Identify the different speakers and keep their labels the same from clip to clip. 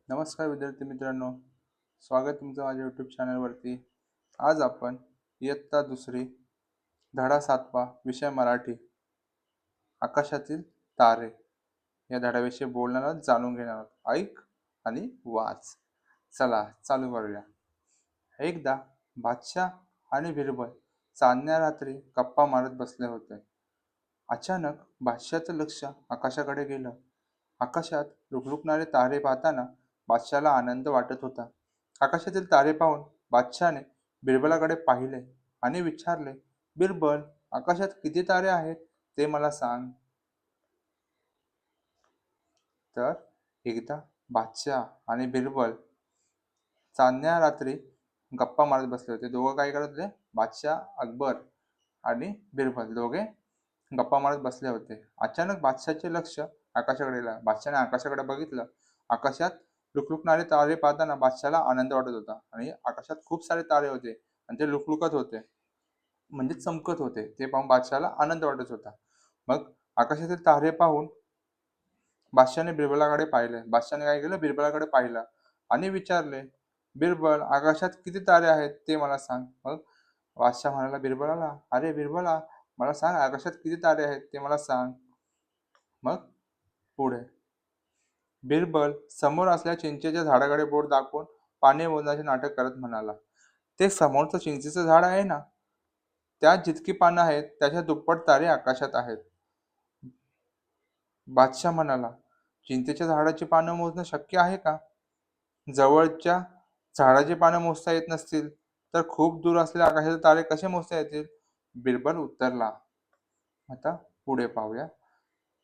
Speaker 1: नमस्कार विद्यार्थी मित्रांनो, स्वागत तुमचं माझ्या यूट्यूब चॅनलवरती. आज आपण इयत्ता दुसरी, धडा 7वा, विषय मराठी, आकाशातील तारे या धड्याविषयी बोलणार आहोत, जाणून घेणार आहोत. ऐक आणि वाच. चला चालू करूया. एकदा बादशाह आणि बिरबल चांदण्या रात्री गप्पा मारत बसले होते. अचानक बादशाहचं लक्ष आकाशाकडे गेलं. आकाशात लुकलुकणारे तारे पाहताना बादशाहला आनंद वाटत होता. आकाशातील तारे पाहून बादशाहने बिरबलाकडे पाहिले आणि विचारले, बिरबल, आकाशात किती तारे आहेत ते मला सांग. तर एकदा बादशाह आणि बिरबल चांदण्या रात्री गप्पा मारत बसले होते. दोघं काय करत होते? बादशाह अकबर आणि बिरबल दोघे गप्पा मारत बसले होते. अचानक बादशाहचे लक्ष आकाशाकडे गेलं. बादशाहने आकाशाकडे बघितलं. आकाशात लुकलुकणारे तारे पाहताना बादशाहला आनंद वाटत होता आणि आकाशात खूप सारे तारे होते आणि ते लुकलुकत होते, म्हणजे चमकत होते. ते पाहून बादशाहला आनंद वाटत होता. मग आकाशातील तारे पाहून बादशाहने बिरबलाकडे पाहिले. बादशाहने काय केलं? बिरबलाकडे पाहिलं आणि विचारले, बिरबल, आकाशात किती तारे आहेत ते मला सांग. मग बादशाह म्हणाला बिरबलाला, अरे बिरबला, मला सांग, आकाशात किती तारे आहेत ते मला सांग. मग पुढे बिरबल समोर असलेल्या चिंचेच्या झाडाकडे बोट दाखवून पाने मोजण्याचे नाटक करत म्हणाला, ते समोरचं चिंचेचं झाड आहे ना, त्यात जितकी पानं आहेत त्याच्या दुप्पट तारे आकाशात आहेत. बादशाह म्हणाला, चिंचेच्या झाडाची पानं मोजणं शक्य आहे का? जवळच्या झाडाची पानं मोजता येत नसतील तर खूप दूर असलेल्या आकाशाचे तारे कसे मोजता येतील? बिरबल उत्तरला. आता पुढे पाहूया.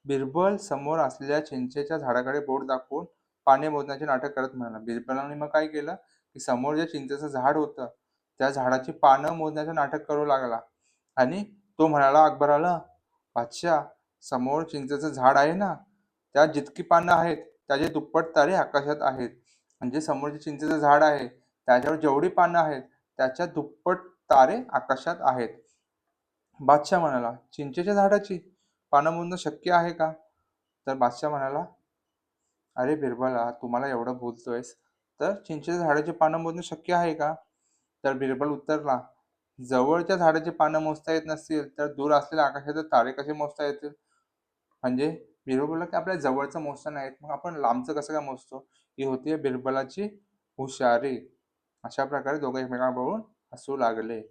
Speaker 1: बिरबल समोर असलेल्या चिंचेच्या झाडाकडे बोट दाखवून पाने मोजण्याचे नाटक करत म्हणाला. बिरबलाने मग काय केलं, की समोर जे चिंचेचं झाड होतं त्या झाडाची पानं मोजण्याचं नाटक करू लागला आणि तो म्हणाला अकबराला, बादशाह, समोर चिंचेचं झाड आहे ना, त्यात जितकी पानं आहेत त्याचे दुप्पट तारे आकाशात आहेत. म्हणजे समोर जे चिंचेचं झाड आहे त्याच्यावर जेवढी पानं आहेत त्याच्या दुप्पट तारे आकाशात आहेत. बादशाह म्हणाला, चिंचेच्या झाडाची पानं मोजणं शक्य आहे का? तर बादशाह म्हणाला, अरे बिरबला, तुम्हाला एवढं बोलतोयस तर चिंचेच्या झाडाची पानं मोजणं शक्य आहे का? तर बिरबल उत्तरला, जवळच्या झाडाची पानं मोजता येत नसतील तर दूर असलेल्या आकाशाचे तारे कसे मोजता येतील? म्हणजे बिरबल बोलला, की आपल्या जवळचं मोजता नाही येत, मग आपण लांबचं कसं काय मोजतो? ही होती बिरबलाची हुशारी. अशा प्रकारे दोघं एकमेकांबरोबर हसू लागले.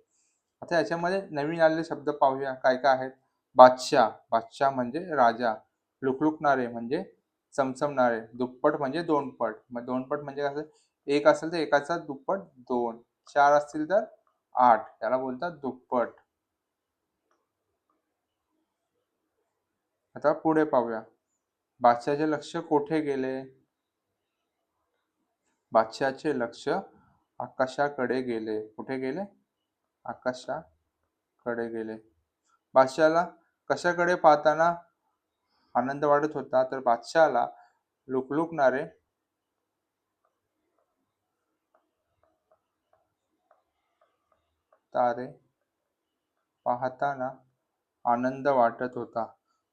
Speaker 1: आता याच्यामध्ये नवीन आलेले शब्द पाहूया काय काय आहेत. बादशाह, बादशाह म्हणजे राजा. लुकलुकणारे म्हणजे चमचमणारे. दुप्पट म्हणजे दोनपट. मग दोनपट म्हणजे कसं? एक असेल तर एकाचा दुप्पट दोन, चार असतील तर आठ, त्याला बोलतात दुप्पट. आता पुढे पाहूया. बादशाहचे लक्ष कोठे गेले? बादशाहचे लक्ष आकाशाकडे गेले. कुठे गेले? आकाशाकडे गेले. बादशाहला कशाकडे पाहताना आनंद वाटत होता? तर बादशाहला लुकलुकणारे तारे पाहताना आनंद वाटत होता.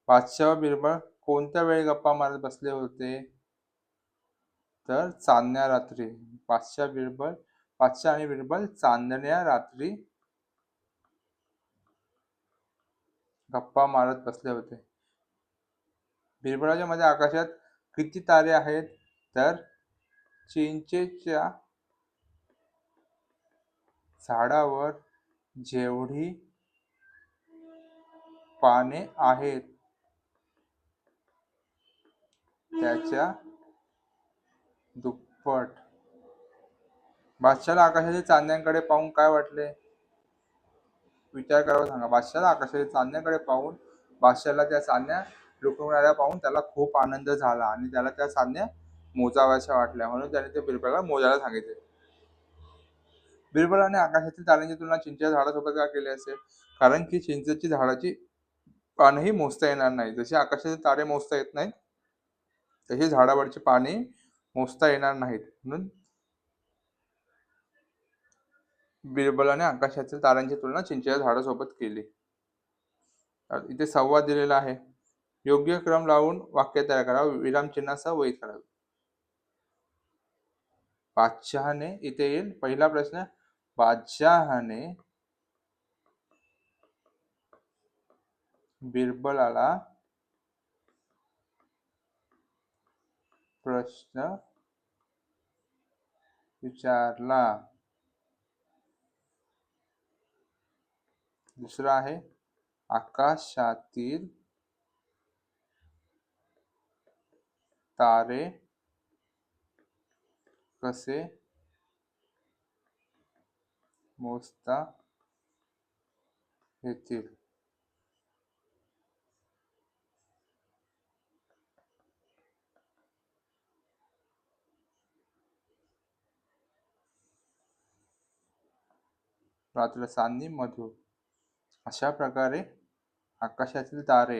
Speaker 1: बादशाह व बिरबल कोणत्या वेळी गप्पा मारत बसले होते? तर चांदण्या रात्री. बादशाह आणि बिरबल चांदण्या रात्री गप्पा मारत बसले होते. बिरबलाच्या मध्ये आकाशात किती तारे आहेत? तर चिंचेच्या झाडावर जेवढी पाने आहेत त्याच्या दुप्पट. बादशाहला आकाशातील चांदण्यांकडे पाहून काय वाटले? विचार करावा सांगा. बादशाहला आकाशातील चांदण्याकडे पाहून बादशाहला त्या चांदण्या लुकलुकणाऱ्या पाहून त्याला खूप आनंद झाला आणि त्याला त्या चांदण्या मोजाव्याशा वाटल्या, म्हणून त्याने ते बिरबलाला मोजायला सांगितले. बिरबलाने आकाशातील ताऱ्यांची तुलना चिंचेच्या झाडासोबत का केली असेल? कारण की चिंचेची झाडाची पानंही मोजता येणार नाही. जसे आकाशाचे तारे मोजता येत नाहीत तशी झाडावरची पाने मोजता येणार नाहीत, म्हणून बिरबलाने आकाशातील ताऱ्यांची तुलना चिंचेच्या झाडासोबत केली. इथे संवाद दिलेला आहे. योग्य क्रम लावून वाक्य तयार करा. विरामचिन्हासह वही करावी. बादशहाने इथे येईल पहिला प्रश्न. बादशहाने बिरबलाला प्रश्न विचारला. दुसरा आहे आकाशातील तारे कसे मोजता येतील. रात्र चांदणी मधुर. अशा प्रकारे आकाशातील तारे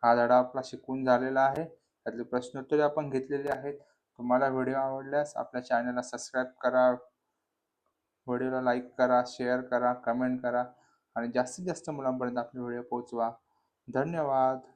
Speaker 1: हा धडा आपला शिकून झालेला आहे. त्यातले प्रश्नोत्तरे आपण घेतलेली आहेत. तुम्हाला व्हिडिओ आवडल्यास आपल्या चॅनलला सबस्क्राईब करा, व्हिडिओला लाईक करा, शेअर करा, कमेंट करा आणि जास्तीत जास्त मुलांपर्यंत आपले व्हिडिओ पोहोचवा. धन्यवाद.